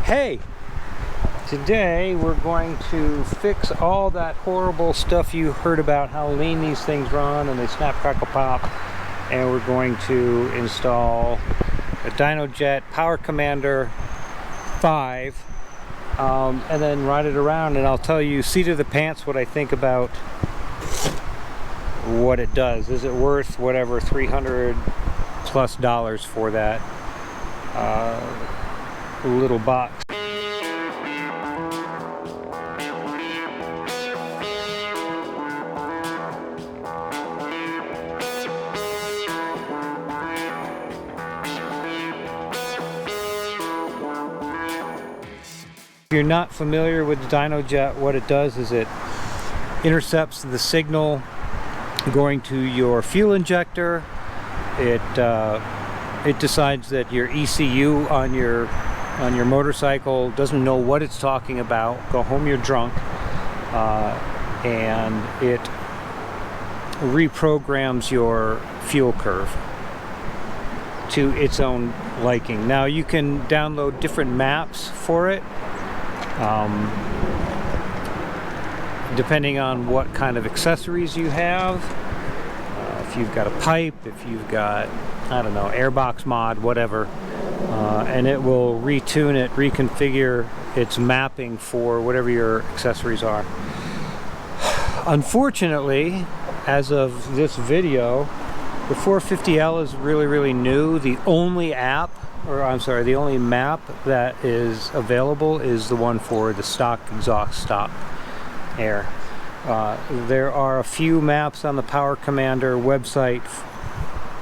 Hey! Today we're going to fix all that horrible stuff you heard about, how lean these things run and they snap, crackle, pop. And we're going to install a DynoJet Power Commander 5 and then ride it around, and I'll tell you seat of the pants what I think about what it does. Is it worth whatever $300+ for that little box? If you're not familiar with DynoJet, what it does is it intercepts the signal going to your fuel injector. It decides that your ECU on your motorcycle doesn't know what it's talking about. Go home, you're drunk. And it reprograms your fuel curve to its own liking. Now you can download different maps for it, depending on what kind of accessories you have. If you've got a pipe, if you've got, I don't know, airbox mod, whatever, and it will retune it, reconfigure its mapping for whatever your accessories are. Unfortunately, as of this video, the 450L is really new. The only app, or I'm sorry, the only map that is available is the one for the stock exhaust stop air. There are a few maps on the Power Commander website.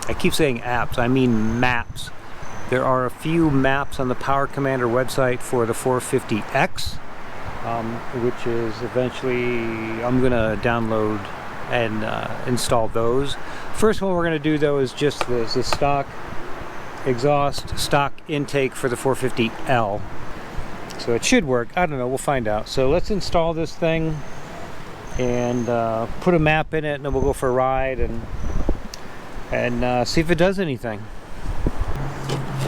I keep saying apps, I mean maps. There are a few maps on the Power Commander website for the 450X, which is eventually, I'm going to download and install those. First one we're going to do though is just the stock exhaust, stock intake for the 450L. So it should work. I don't know, we'll find out. So let's install this thing and put a map in it, and then we'll go for a ride and see if it does anything.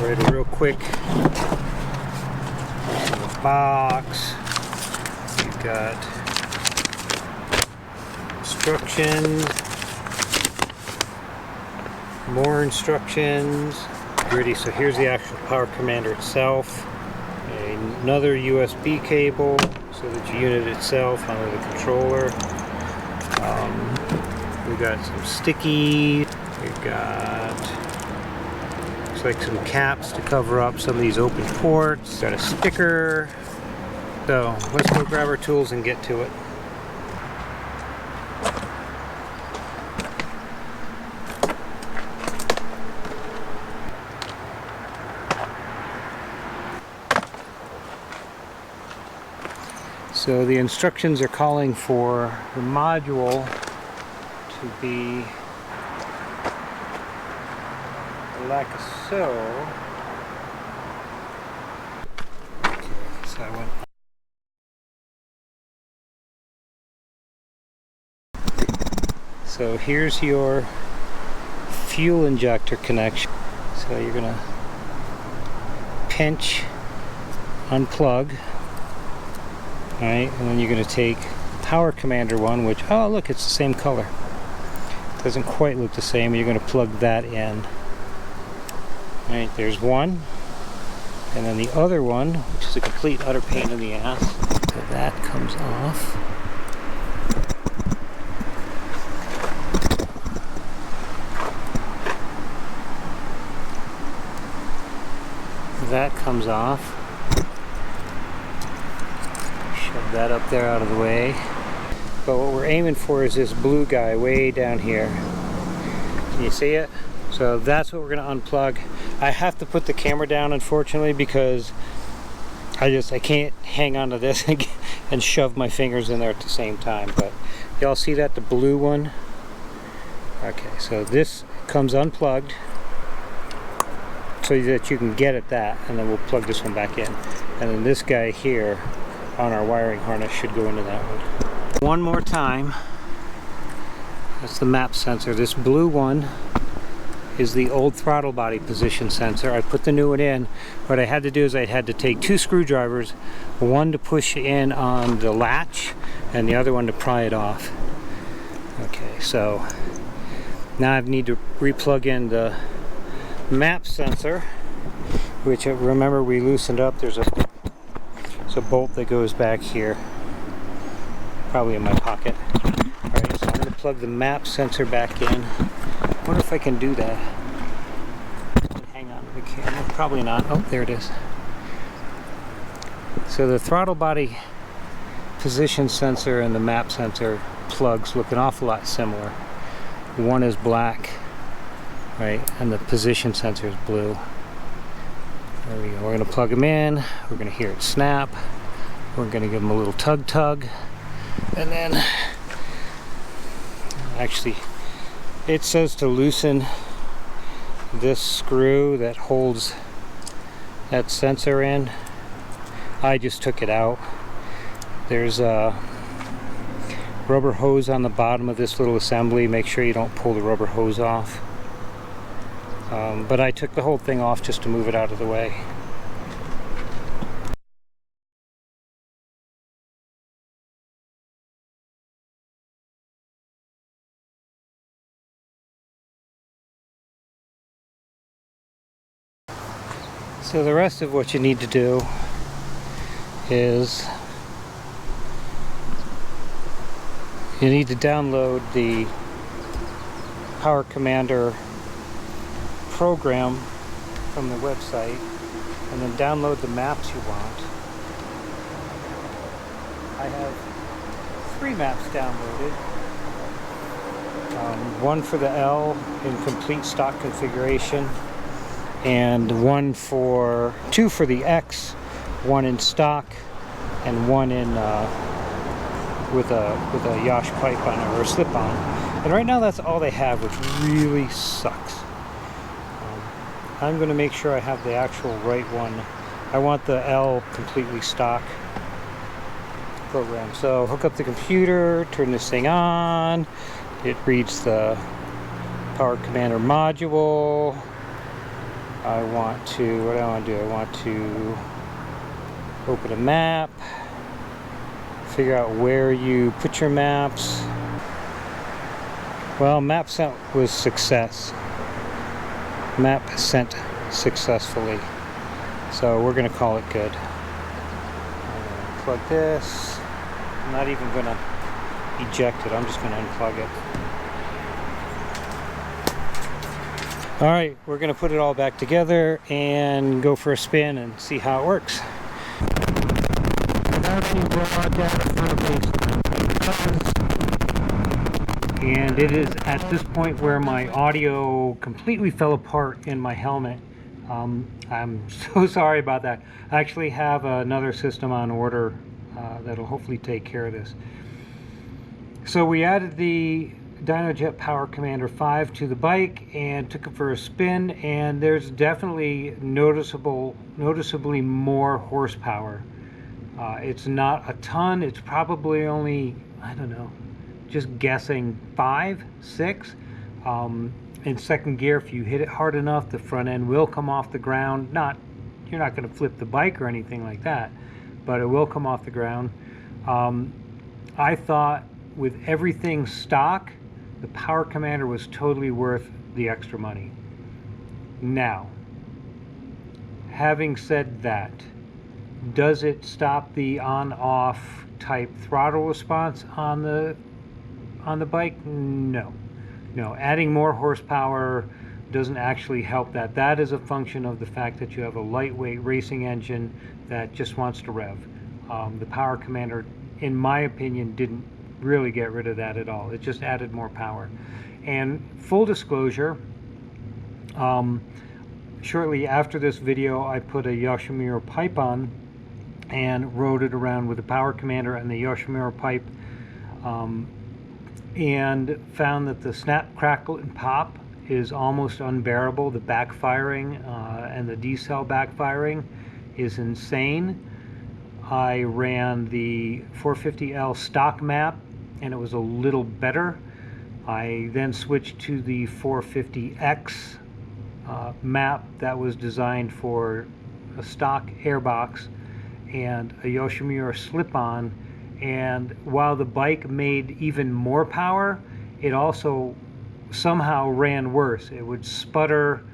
Write a real quick box. We've got instructions, more instructions. Ready. So here's the actual Power Commander itself. Another USB cable, so that the unit itself under the controller. We've got some sticky. We've got, looks like some caps to cover up some of these open ports. Got a sticker. So let's go grab our tools and get to it. So the instructions are calling for the module to be like so. Okay, so I went. So here's your fuel injector connection. So you're gonna pinch, unplug. Alright, and then you're going to take Power Commander one, which, oh look, it's the same color. Doesn't quite look the same. You're going to plug that in. Alright, there's one. And then the other one, which is a complete utter pain in the ass. So that comes off. That comes off. That up there out of the way. But what we're aiming for is this blue guy way down here. Can you see it? So that's what we're going to unplug. I have to put the camera down, unfortunately, because I can't hang on to this and shove my fingers in there at the same time. But y'all see that, the blue one? Okay, so this comes unplugged so that you can get at that, and then we'll plug this one back in. And then this guy here on our wiring harness should go into that one. One more time. That's the map sensor. This blue one is the old throttle body position sensor. I put the new one in. What I had to do is I had to take 2 screwdrivers, one to push in on the latch and the other one to pry it off. Okay, so now I need to replug in the map sensor, which remember we loosened up. There's a bolt that goes back here, probably in my pocket. Alright, so I'm going to plug the map sensor back in. I wonder if I can do that. Hang on to the camera. Probably not. Oh, there it is. So the throttle body position sensor and the map sensor plugs look an awful lot similar. One is black, right, and the position sensor is blue. There we go. We're going to plug them in. We're going to hear it snap. We're going to give them a little tug, and then actually it says to loosen this screw that holds that sensor in. I just took it out. There's a rubber hose on the bottom of this little assembly. Make sure you don't pull the rubber hose off. But I took the whole thing off just to move it out of the way. So the rest of what you need to do is you need to download the Power Commander program from the website and then download the maps you want. I have 3 maps downloaded. One for the L in complete stock configuration, and 2 for the X, one in stock and one in with a yash pipe on it, or a slip on. And right now that's all they have, which really sucks. I'm going to make sure I have the actual right one. I want the L completely stock program. So hook up the computer, turn this thing on. It reads the Power Commander module. What do I want to do? I want to open a map, figure out where you put your maps. Well, map sent was success. Map sent successfully. So we're going to call it good. Plug this. I'm not even going to eject it. I'm just going to unplug it. Alright, we're going to put it all back together and go for a spin and see how it works. And it is at this point where my audio completely fell apart in my helmet. I'm so sorry about that. I actually have another system on order that'll hopefully take care of this. So we added the DynoJet Power Commander 5 to the bike and took it for a spin, and there's definitely noticeably more horsepower. It's not a ton. It's probably only, I don't know, just guessing 5, 6. In second gear, if you hit it hard enough, the front end will come off the ground. You're not going to flip the bike or anything like that, but it will come off the ground. I thought with everything stock, the Power Commander was totally worth the extra money. Now, having said that, does it stop the on-off type throttle response on the bike? No. Adding more horsepower doesn't actually help that. That is a function of the fact that you have a lightweight racing engine that just wants to rev. The Power Commander, in my opinion, didn't really get rid of that at all. It just added more power. And full disclosure, shortly after this video, I put a Yoshimura pipe on and rode it around with the Power Commander and the Yoshimura pipe, and found that the snap, crackle, and pop is almost unbearable. The backfiring and the decel backfiring is insane. I ran the 450L stock map and it was a little better. I then switched to the 450X map that was designed for a stock airbox and a Yoshimura slip-on, and while the bike made even more power, it also somehow ran worse. It would sputter,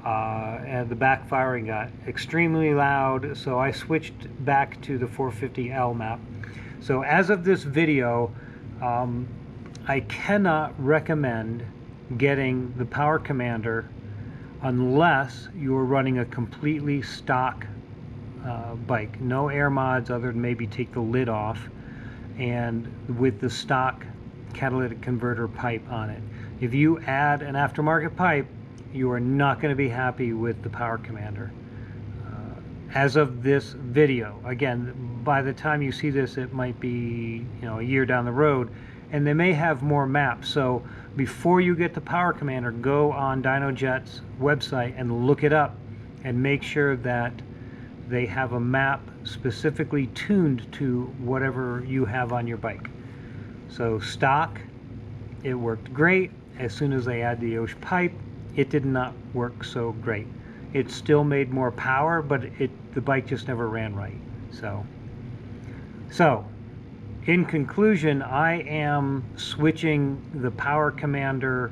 and the backfiring got extremely loud, so I switched back to the 450L map. So as of this video, I cannot recommend getting the Power Commander unless you're running a completely stock bike. No air mods other than maybe take the lid off, and with the stock catalytic converter pipe on it. If you add an aftermarket pipe, you are not going to be happy with the Power Commander. As of this video, again, by the time you see this, it might be, you know, a year down the road, and they may have more maps. So before you get the Power Commander, go on DynoJet's website and look it up and make sure that they have a map specifically tuned to whatever you have on your bike. So stock, it worked great. As soon as they add the Yosh pipe, it did not work so great. It still made more power, but the bike just never ran right. So in conclusion, I am switching the Power Commander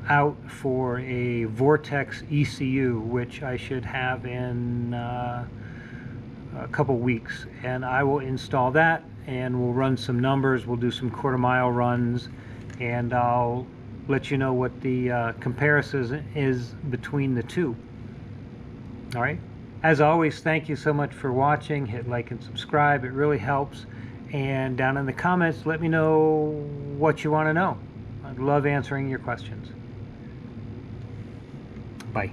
out for a Vortex ECU, which I should have in a couple weeks, and I will install that and we'll run some numbers. We'll do some quarter-mile runs, and I'll let you know what the comparison is between the two. All right, as always, thank you so much for watching. Hit like and subscribe, it really helps. And down in the comments, let me know what you want to know. I'd love answering your questions. Bye.